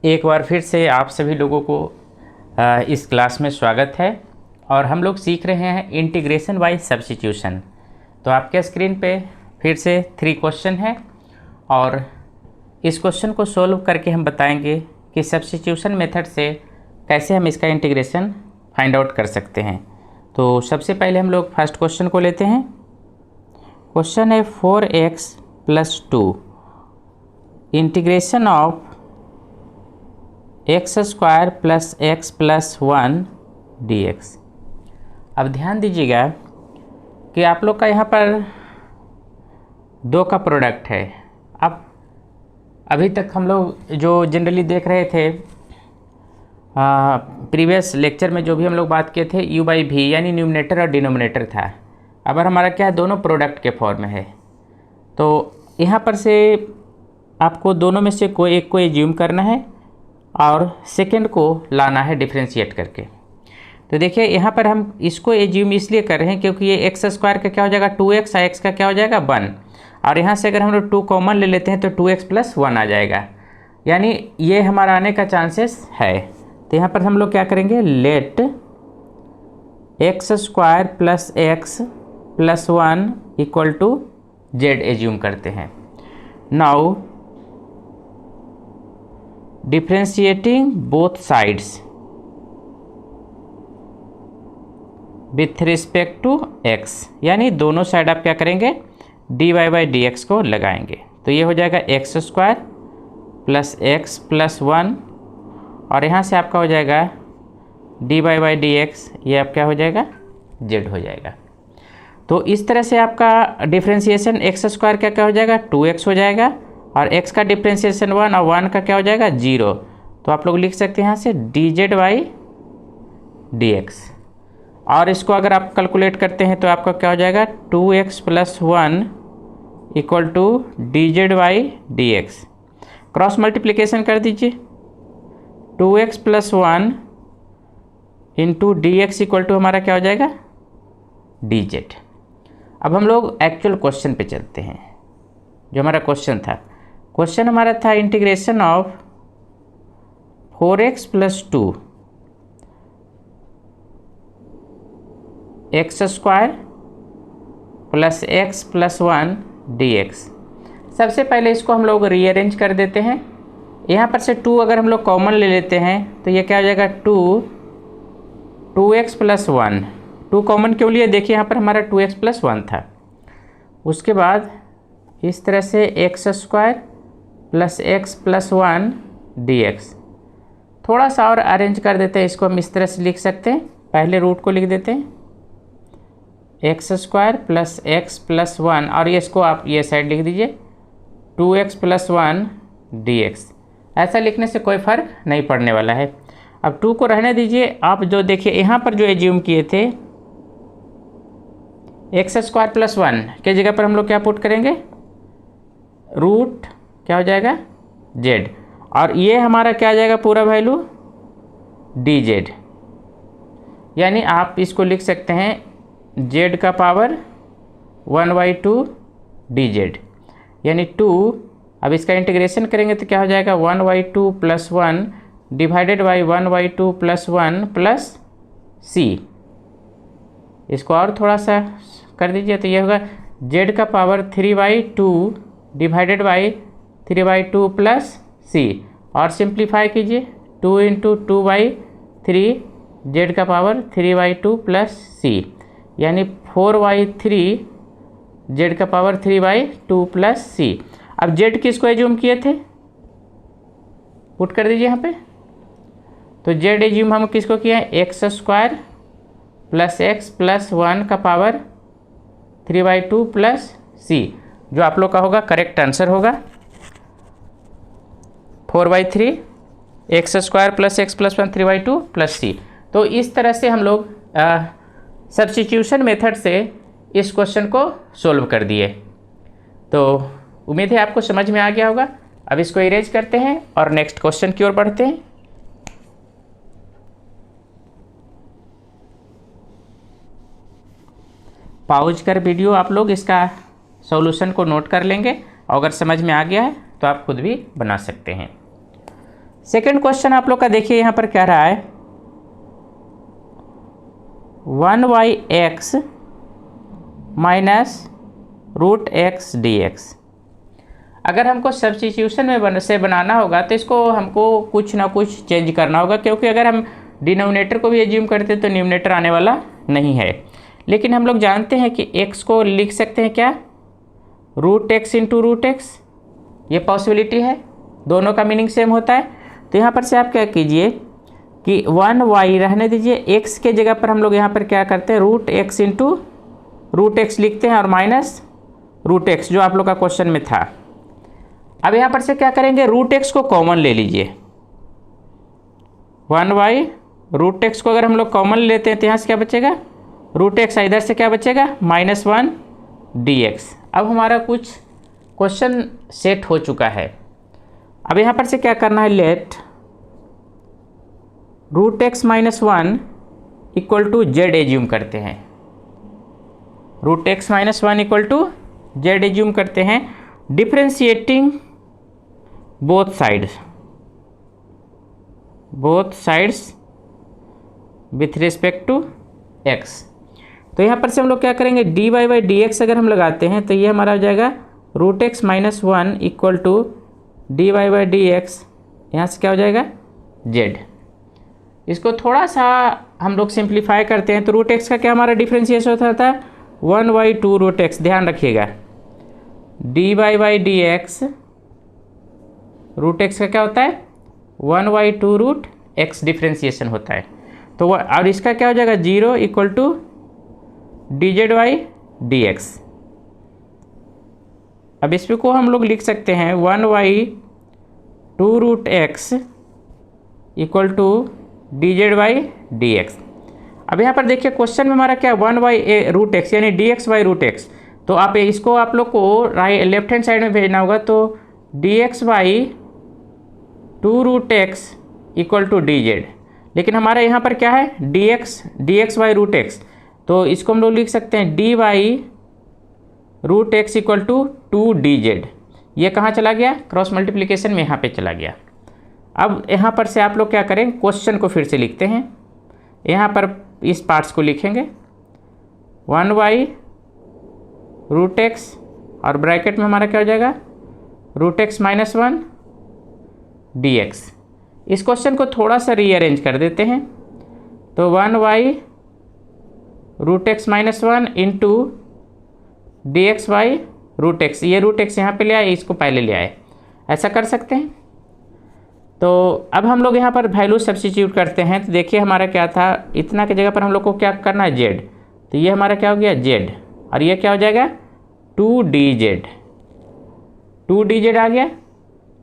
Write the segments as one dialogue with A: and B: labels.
A: एक बार फिर से आप सभी लोगों को इस क्लास में स्वागत है और हम लोग सीख रहे हैं इंटीग्रेशन बाय सब्स्टिट्यूशन। तो आपके स्क्रीन पे फिर से 3 क्वेश्चन है और इस क्वेश्चन को सॉल्व करके हम बताएंगे कि सब्स्टिट्यूशन मेथड से कैसे हम इसका इंटीग्रेशन फाइंड आउट कर सकते हैं। तो सबसे पहले हम लोग फर्स्ट क्वेश्चन को लेते हैं। क्वेश्चन है 4x + 2 integration of x² + x + 1 dx। अब ध्यान दीजिएगा कि आप लोग का यहाँ पर 2 का प्रोडक्ट है। अब अभी तक हम लोग जो जनरली देख रहे थे प्रीवियस लेक्चर में जो भी हम लोग बात किए थे u/v यानी न्यूमरेटर और डिनोमिनेटर था। अब हमारा क्या है, दोनों प्रोडक्ट के फॉर्म में है। तो यहाँ पर से आपको दोनों में से कोई एक को एज्यूम करना है और सेकंड को लाना है डिफ्रेंशिएट करके। तो देखिए यहाँ पर हम इसको एज्यूम इसलिए कर रहे हैं क्योंकि ये x² का क्या हो जाएगा 2x और x का क्या हो जाएगा 1, और यहाँ से अगर हम लोग 2 कॉमन ले लेते हैं तो 2x + 1 आ जाएगा, यानी ये हमारा आने का चांसेस है। तो यहाँ पर हम लोग क्या करेंगे, late x² + x + 1 = z assume करते हैं। Now differentiating both sides with respect to x, यानी दोनों साइड आप क्या करेंगे dy/dx को लगाएंगे। तो ये हो जाएगा x² + x + 1 और यहाँ से आपका हो जाएगा dy/dx, ये आप क्या हो जाएगा z हो जाएगा। तो इस तरह से आपका डिफ्रेंशिएशन x² का क्या हो जाएगा 2x हो जाएगा और x का डिफ्रेंशिएशन 1 और 1 का क्या हो जाएगा 0। तो आप लोग लिख सकते हैं यहाँ से dz/dx, और इसको अगर आप कैलकुलेट करते हैं तो आपका क्या हो जाएगा 2x + 1 = dz/dx। क्रॉस मल्टीप्लिकेशन कर दीजिए, 2x + 1 × dx = हमारा क्या हो जाएगा dz। अब हम लोग एक्चुअल क्वेश्चन पे चलते हैं। जो हमारा क्वेश्चन था, क्वेश्चन हमारा था integration of 4x + 2 x² + x + 1 dx। सबसे पहले इसको हम लोग रीअरेंज कर देते हैं। यहाँ पर से 2 अगर हम लोग कॉमन ले लेते हैं तो ये क्या हो जाएगा 2x + 1। 2 कॉमन क्यों लिए, देखिए यहाँ पर हमारा 2x + 1 था। उसके बाद इस तरह से x² + x + 1 dx। थोड़ा सा और अरेंज कर देते हैं, इसको हम इस तरह से लिख सकते हैं। पहले रूट को लिख देते हैं x² + x + 1 और ये इसको आप ये साइड लिख दीजिए 2x + 1 dx। ऐसा लिखने से कोई फ़र्क नहीं पड़ने वाला है। अब 2 को रहने दीजिए। आप जो देखिए यहाँ पर जो एज्यूम किए थे x² + 1 के जगह पर हम लोग क्या पुट करेंगे, रूट क्या हो जाएगा z, और ये हमारा क्या आ जाएगा पूरा वैल्यू dz। यानी आप इसको लिख सकते हैं z का पावर 1/2 dz, यानी 2। अब इसका इंटीग्रेशन करेंगे तो क्या हो जाएगा 1/2 + 1 डिवाइडेड बाई 1/2 + 1 + c। इसको और थोड़ा सा कर दीजिए तो ये होगा z का पावर 3/2 डिवाइडेड बाई 3/2 + c, और सिंप्लीफाई कीजिए 2 × 2/3 z का पावर 3/2 + c, यानी 4/3 z का पावर 3/2 + c। अब z किसको एज्यूम किए थे, पुट कर दीजिए यहाँ पे। तो z एज्यूम हम किसको किया है x² + x + 1 का पावर 3/2 + c, जो आप लोग का होगा करेक्ट आंसर होगा 4/3 x² + x + 1 3/2 + c। तो इस तरह से हम लोग सब्स्टिट्यूशन मेथड से इस क्वेश्चन को सोल्व कर दिए। तो उम्मीद है आपको समझ में आ गया होगा। अब इसको इरेज करते हैं और नेक्स्ट क्वेश्चन की ओर बढ़ते हैं। पॉज कर वीडियो आप लोग इसका सॉल्यूशन को नोट कर लेंगे, और अगर समझ में आ गया है तो आप खुद भी बना सकते हैं। सेकंड क्वेश्चन आप लोग का देखिए यहाँ पर क्या रहा है, 1/x minus root x d x. अगर हमको सब्स्टिट्यूशन में से बनाना होगा तो इसको हमको कुछ ना कुछ चेंज करना होगा, क्योंकि अगर हम डिनोमिनेटर को भी एज्यूम करते तो न्यूमिनेटर आने वाला नहीं है। लेकिन हम लोग जानते हैं कि x को लिख सकते हैं क्या, root x into root x, ये पॉसिबिलिटी है, दोनों का मीनिंग सेम होता है। तो यहाँ पर से आप क्या कीजिए कि 1y रहने दीजिए, x के जगह पर हम लोग यहाँ पर क्या करते हैं, root x into root x लिखते हैं और माइनस रूट एक्स जो आप लोग का क्वेश्चन में था। अब यहाँ पर से क्या करेंगे, रूट एक्स को कॉमन ले लीजिए, 1y रूट एक्स को अगर हम लोग कॉमन लेते हैं तो यहाँ से क्या बचेगा, रूट एक्स, इधर से क्या बचेगा, -1 dx। अब हमारा कुछ क्वेश्चन सेट हो चुका है। अब यहाँ पर से क्या करना है, let root x -1 equal to z assume करते हैं, root x -1 equal to z assume करते हैं, differentiating both sides with respect to x। तो यहाँ पर से हम लोग क्या करेंगे, dy/dx अगर हम लगाते हैं तो ये हमारा हो जाएगा root x -1 equal to dy/dx, यहाँ से क्या हो जाएगा z। इसको थोड़ा सा हम लोग सिंप्लीफाई करते हैं तो रूट एक्स का क्या हमारा डिफ्रेंशिएशन होता था, 1/2 रूट एक्स। ध्यान रखिएगा, dy/dx रूट एक्स का क्या होता है, 1/2 रूट एक्स डिफ्रेंशिएशन होता है। तो वो, और इसका क्या हो जाएगा, 0 इक्वल टू dz/dx। अब इसको को हम लोग लिख सकते हैं 1/2 root x equal to dz/dx। अब यहाँ पर देखिए क्वेश्चन में हमारा क्या, 1/रूट एक्स यानी dx/रूट x। तो आप इसको आप लोग को लेफ्ट हैंड साइड में भेजना होगा, तो dx/2 root x equal to dz। लेकिन हमारा यहाँ पर क्या है, dx/रूट एक्स, तो इसको हम लोग लिख सकते हैं dy/रूट एक्स इक्वल टू 2dz। ये कहाँ चला गया, क्रॉस मल्टीप्लिकेशन में यहाँ पे चला गया। अब यहाँ पर से आप लोग क्या करें, क्वेश्चन को फिर से लिखते हैं, यहाँ पर इस पार्ट्स को लिखेंगे 1/रूट एक्स और ब्रैकेट में हमारा क्या हो जाएगा, रूट एक्स -1 dx। इस क्वेश्चन को थोड़ा सा रीअरेंज कर देते हैं, तो 1/रूट एक्स -1 इंटू dx/रूट एक्स, ये रूट एक्स यहाँ पे ले आए, इसको पहले ले आए, ऐसा कर सकते हैं। तो अब हम लोग यहाँ पर वैल्यू सब्स्टिट्यूट करते हैं, तो देखिए हमारा क्या था, इतना की जगह पर हम लोग को क्या करना है, z। तो ये हमारा क्या हो गया, z, और ये क्या हो जाएगा 2dz आ गया।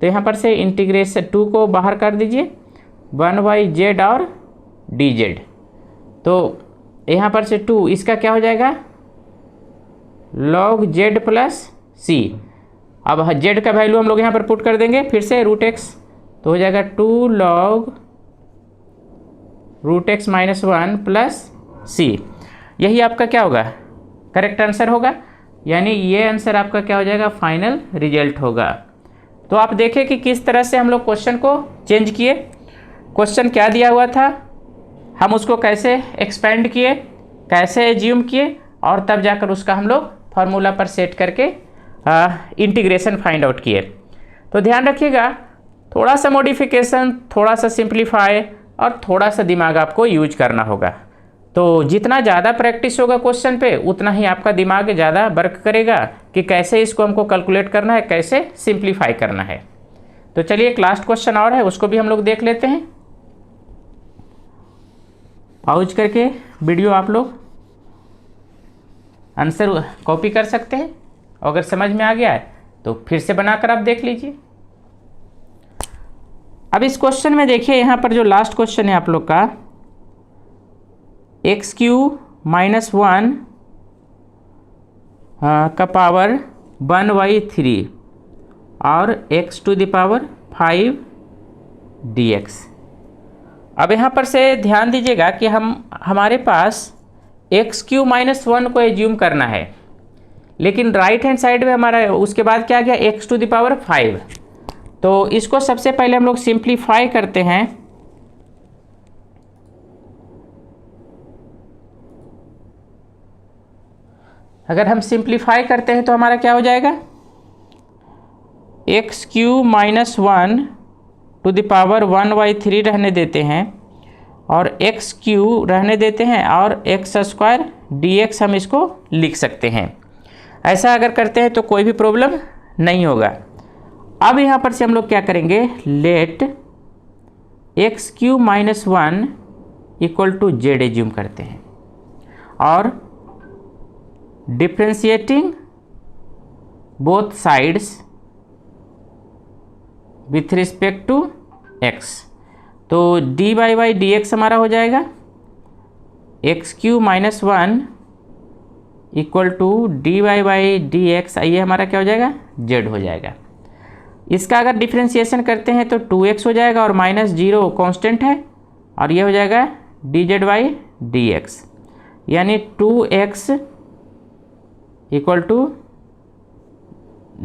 A: तो यहाँ पर से इंटीग्रेशन 2 को बाहर कर दीजिए, 1/z और dz। तो यहाँ पर से 2, इसका क्या हो जाएगा, log z प्लस c। अब z का वैल्यू हम लोग यहाँ पर पुट कर देंगे फिर से, रूट एक्स, तो हो जाएगा 2 log root x -1 plus c। यही आपका क्या होगा, करेक्ट आंसर होगा, यानी ये आंसर आपका क्या हो जाएगा, फाइनल रिजल्ट होगा। तो आप देखें कि किस तरह से हम लोग क्वेश्चन को चेंज किए, क्वेश्चन क्या दिया हुआ था, हम उसको कैसे एक्सपेंड किए, कैसे एज्यूम किए, और तब जाकर उसका हम लोग फार्मूला पर सेट करके इंटीग्रेशन फाइंड आउट किए। तो ध्यान रखिएगा, थोड़ा सा मॉडिफिकेशन, थोड़ा सा सिंप्लीफाई और थोड़ा सा दिमाग आपको यूज करना होगा। तो जितना ज़्यादा प्रैक्टिस होगा क्वेश्चन पे, उतना ही आपका दिमाग ज़्यादा वर्क करेगा कि कैसे इसको हमको कैलकुलेट करना है, कैसे सिंप्लीफाई करना है। तो चलिए एक लास्ट क्वेश्चन और है, उसको भी हम लोग देख लेते हैं। पॉज करके वीडियो आप लोग आंसर कॉपी कर सकते हैं, अगर समझ में आ गया है तो फिर से बनाकर आप देख लीजिए। अब इस क्वेश्चन में देखिए, यहाँ पर जो लास्ट क्वेश्चन है आप लोग का, x³ -1 का पावर 1/3 और x⁵ dx। अब यहाँ पर से ध्यान दीजिएगा कि हमारे पास x³ -1 को एज्यूम करना है, लेकिन राइट हैंड साइड में हमारा उसके बाद क्या गया, x⁵ तो इसको सबसे पहले हम लोग सिंप्लीफाई करते हैं। अगर हम सिंप्लीफाई करते हैं तो हमारा क्या हो जाएगा, x q minus 1 to the power 1/3 रहने देते हैं और एक्स क्यू रहने देते हैं और एक्स स्क्वायर डी एक्स हम इसको लिख सकते हैं। ऐसा अगर करते हैं तो कोई भी प्रॉब्लम नहीं होगा। अब यहाँ पर से हम लोग क्या करेंगे, let x q minus 1 equal to z assume करते हैं और differentiating both sides with respect to x, तो डी बाई डी एक्स हमारा हो जाएगा x q minus 1 equal to d by d x, ये हमारा क्या हो जाएगा, जेड हो जाएगा। इसका अगर डिफ्रेंशिएशन करते हैं तो 2x हो जाएगा और -0 कांस्टेंट है और ये हो जाएगा d z by d x, यानी 2x equal to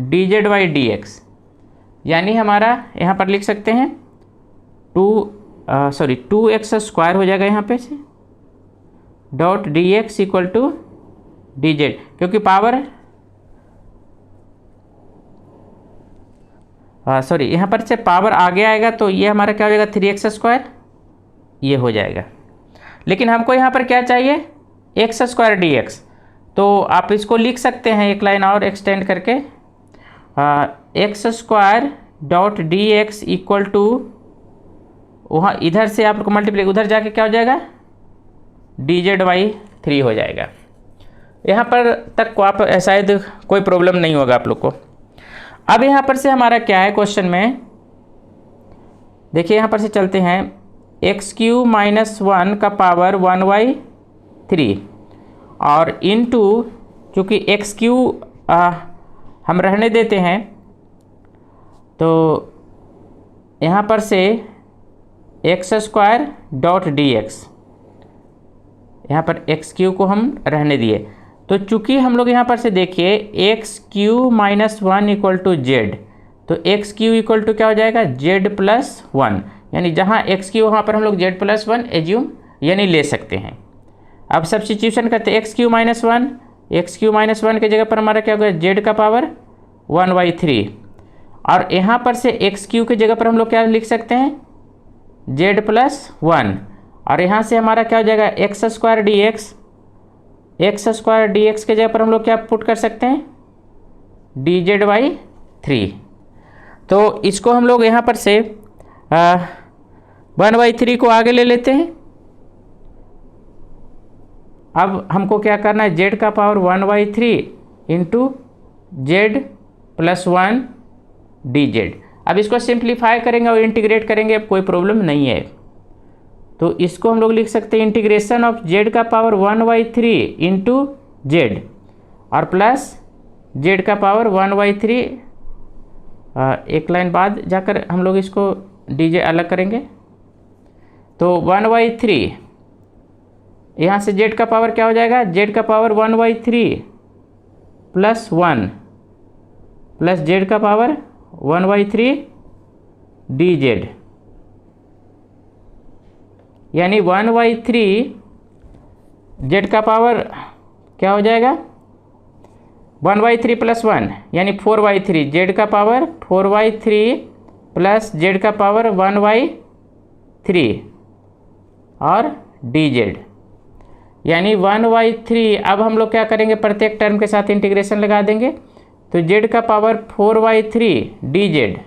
A: d z by d x, यानी हमारा यहाँ पर लिख सकते हैं 2x स्क्वायर हो जाएगा यहाँ पे से dot d x equal to d z, क्योंकि पावर यहाँ पर से पावर आगे आएगा तो ये हमारा क्या हो जाएगा 3x स्क्वायर, ये हो जाएगा। लेकिन हमको यहाँ पर क्या चाहिए, एक्स स्क्वायर डी एक्स, तो आप इसको लिख सकते हैं एक लाइन और एक्सटेंड करके, x square dot d x equal to, वहाँ इधर से आपको मल्टीप्लाई, उधर जाके क्या हो जाएगा डी जेड बाई 3 हो जाएगा। यहाँ पर तक को आप शायद कोई प्रॉब्लम नहीं होगा आप लोग को। अब यहाँ पर से हमारा क्या है क्वेश्चन में, देखिए यहाँ पर से चलते हैं, एक्स क्यू माइनस 1 का पावर 1/3 और इनटू, चूँकि एक्स क्यू हम रहने देते हैं तो यहाँ पर से x square dot d x, यहाँ पर एक्स क्यू को हम रहने दिए, तो चूँकि हम लोग यहाँ पर से देखिए x q minus 1 equal to z, तो एक्स क्यू इक्वल टू क्या हो जाएगा जेड प्लस 1, यानी जहाँ एक्स क्यू वहाँ पर हम लोग जेड प्लस 1 एज्यूम यानी ले सकते हैं। अब सब्स्टिट्यूशन करते हैं, एक्स क्यू माइनस 1 की जगह पर हमारा क्या होगा जेड का पावर 1/3 और यहाँ पर से एक्स क्यू की जगह पर हम लोग क्या लिख सकते हैं जेड प्लस 1 और यहाँ से हमारा क्या हो जाएगा एक्स स्क्वायर डी एक्स के जगह पर हम लोग क्या पुट कर सकते हैं डी जेड बाई 3। तो इसको हम लोग यहाँ पर से 1/3 को आगे ले लेते हैं। अब हमको क्या करना है, जेड का power 1/3 into Z plus 1 D Z. अब इसको सिंप्लीफाई करेंगे और इंटीग्रेट करेंगे, अब कोई प्रॉब्लम नहीं है। तो इसको हम लोग लिख सकते हैं इंटीग्रेशन ऑफ जेड का पावर 1/3 इंटू जेड और प्लस जेड का पावर 1/3, एक लाइन बाद जाकर हम लोग इसको डी जे अलग करेंगे। तो 1/3 यहाँ से जेड का पावर क्या हो जाएगा, जेड का पावर 1/3 प्लस 1 प्लस जेड का पावर 1/3 डी जेड, यानी 1/3 जेड का पावर क्या हो जाएगा 1/3 प्लस 1 यानी 4/3, जेड का पावर 4/3 प्लस जेड का पावर 1/3 और डी जेड, यानी 1/3। अब हम लोग क्या करेंगे, प्रत्येक टर्म के साथ इंटीग्रेशन लगा देंगे, तो जेड का पावर 4/3 डी जेड,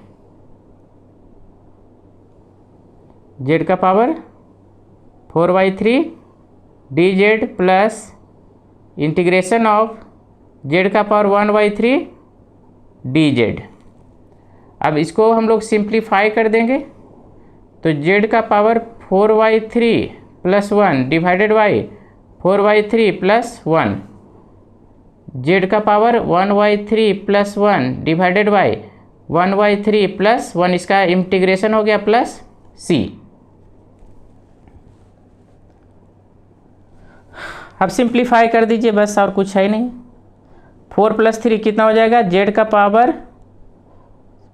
A: जेड का power 4/3 D Z plus integration of Z का पावर 1/3 डी जेड। अब इसको हम लोग सिंप्लीफाई कर देंगे, तो जेड का power 4/3 plus 1 divided by 4/3 plus 1, Z का power 1/3 plus 1 divided by 1/3 plus 1, इसका इंटीग्रेशन हो गया प्लस सी। अब सिंप्लीफाई कर दीजिए बस, और कुछ है नहीं। 4 + 3 कितना हो जाएगा, जेड का पावर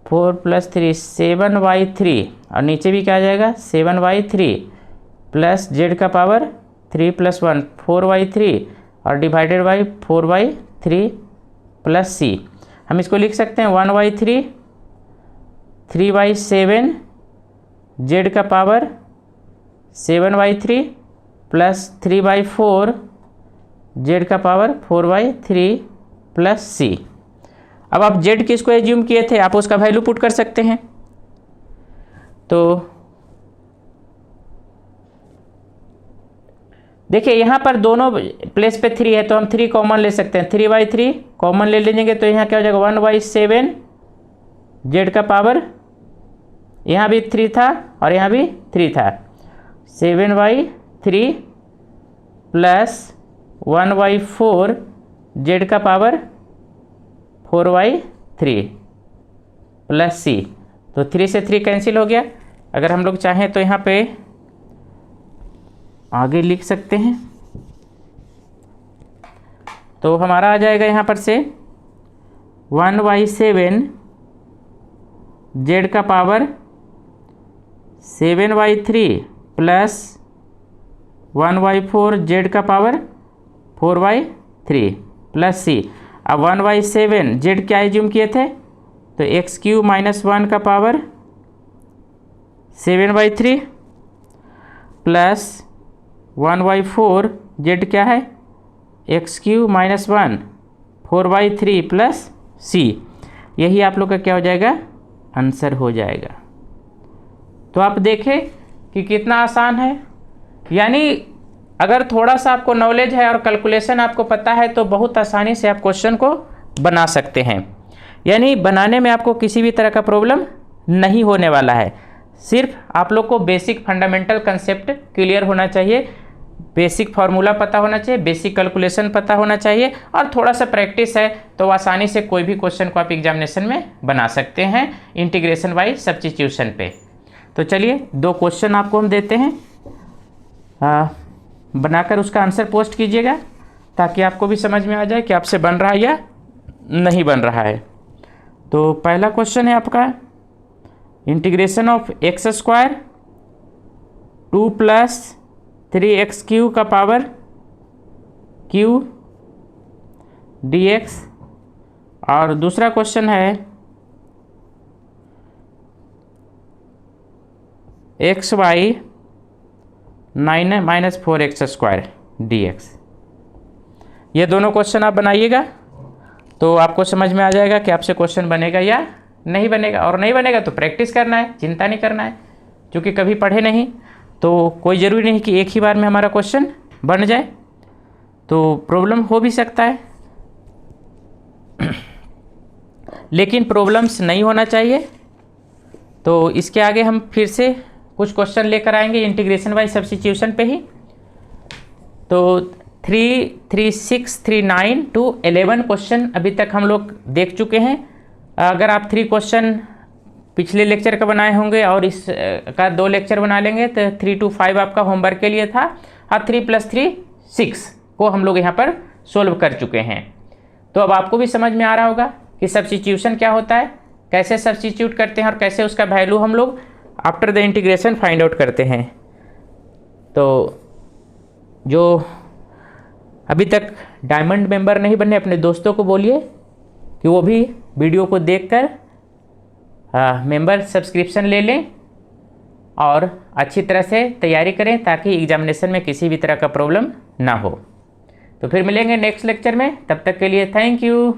A: 4+3 7/3 और नीचे भी क्या आ जाएगा 7/3 प्लस जेड का पावर 3+1 4/3 और डिवाइडेड बाई 4/3 प्लस सी। हम इसको लिख सकते हैं 1/3 3/7 जेड का पावर 7/3 प्लस 3/4 जेड का पावर 4/3 प्लस सी। अब आप जेड किसको एज्यूम किए थे, आप उसका वैल्यू पुट कर सकते हैं। तो देखिए यहाँ पर दोनों प्लेस पे 3 है तो हम 3 कॉमन ले सकते हैं, 3/3 कॉमन ले लीजिएगा तो यहाँ क्या हो जाएगा 1/7 जेड का पावर, यहाँ भी 3 था और यहाँ भी 3 था, 7/3 प्लस 1/4 जेड का पावर 4/3 प्लस सी। तो 3 से 3 कैंसिल हो गया। अगर हम लोग चाहें तो यहाँ पे आगे लिख सकते हैं, तो हमारा आ जाएगा यहाँ पर से 1/7 जेड का पावर 7/3 प्लस 1/4 जेड का पावर 4/3 प्लस सी। अब 1/7 जेड क्या एज्यूम किए थे, तो x³ - 1 का पावर 7/3 प्लस 1/4 जेड क्या है x³ - 1 4/3 प्लस सी। यही आप लोग का क्या हो जाएगा आंसर हो जाएगा। तो आप देखें कि कितना आसान है, यानी अगर थोड़ा सा आपको नॉलेज है और कैलकुलेशन आपको पता है तो बहुत आसानी से आप क्वेश्चन को बना सकते हैं। यानी बनाने में आपको किसी भी तरह का प्रॉब्लम नहीं होने वाला है। सिर्फ आप लोग को बेसिक फंडामेंटल कंसेप्ट क्लियर होना चाहिए, बेसिक फार्मूला पता होना चाहिए, बेसिक कैलकुलेशन पता होना चाहिए और थोड़ा सा प्रैक्टिस है तो आसानी से कोई भी क्वेश्चन को आप एग्जामिनेशन में बना सकते हैं इंटीग्रेशन बाय सब्स्टिट्यूशन पे। तो चलिए 2 क्वेश्चन आपको हम देते हैं, बनाकर उसका आंसर पोस्ट कीजिएगा ताकि आपको भी समझ में आ जाए कि आपसे बन रहा है या नहीं बन रहा है। तो पहला क्वेश्चन है आपका इंटीग्रेशन ऑफ x² 2 + 3x³ का पावर q dx, और दूसरा क्वेश्चन है xy 9 - 4x² dx। ये दोनों क्वेश्चन आप बनाइएगा तो आपको समझ में आ जाएगा कि आपसे क्वेश्चन बनेगा या नहीं बनेगा, और नहीं बनेगा तो प्रैक्टिस करना है, चिंता नहीं करना है, क्योंकि कभी पढ़े नहीं तो कोई ज़रूरी नहीं कि एक ही बार में हमारा क्वेश्चन बन जाए, तो प्रॉब्लम हो भी सकता है लेकिन प्रॉब्लम्स नहीं होना चाहिए। तो इसके आगे हम फिर से कुछ क्वेश्चन लेकर आएंगे इंटीग्रेशन बाय सब्स्टिट्यूशन पे ही। तो 3, 3, 6, 3, 9 to 11 क्वेश्चन अभी तक हम लोग देख चुके हैं। अगर आप 3 क्वेश्चन पिछले लेक्चर का बनाए होंगे और इस का 2 लेक्चर बना लेंगे तो 3 to 5 आपका होमवर्क के लिए था, और 3 + 3 6 को हम लोग यहाँ पर सोल्व कर चुके हैं। तो अब आपको भी समझ में आ रहा होगा कि सब्स्टिट्यूशन क्या होता है, कैसे सब्स्टिट्यूट करते हैं और कैसे उसका वैल्यू हम लोग after the integration find out करते हैं। तो जो अभी तक डायमंड मेंबर नहीं बने अपने दोस्तों को बोलिए कि वो भी वीडियो को देखकर मेंबर सब्सक्रिप्शन ले लें और अच्छी तरह से तैयारी करें ताकि एग्जामिनेशन में किसी भी तरह का प्रॉब्लम ना हो। तो फिर मिलेंगे नेक्स्ट लेक्चर में, तब तक के लिए थैंक यू।